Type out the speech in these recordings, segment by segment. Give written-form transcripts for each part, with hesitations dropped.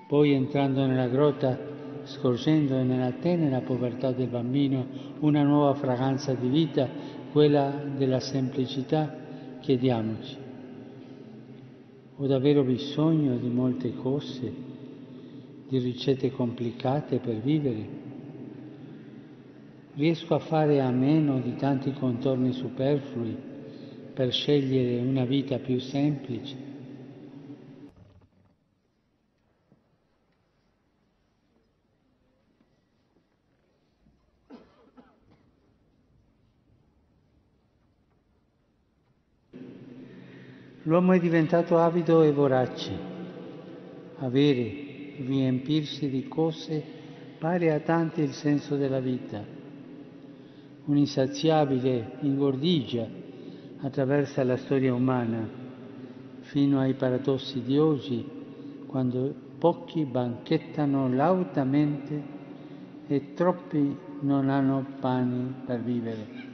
Poi, entrando nella grotta, scorgendo nella tenera povertà del bambino una nuova fragranza di vita, quella della semplicità, chiediamoci: ho davvero bisogno di molte cose, di ricette complicate per vivere? Riesco a fare a meno di tanti contorni superflui per scegliere una vita più semplice? L'uomo è diventato avido e vorace. Avere, riempirsi di cose pare a tanti il senso della vita. Un'insaziabile ingordigia attraversa la storia umana, fino ai paradossi di oggi, quando pochi banchettano lautamente e troppi non hanno pane per vivere.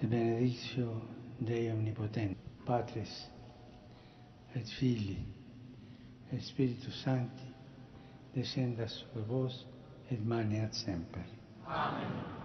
E benedictio Dei Omnipotente, Patris et Filii et Spiritus Sancti, descendat super vos et maneat semper. Amen.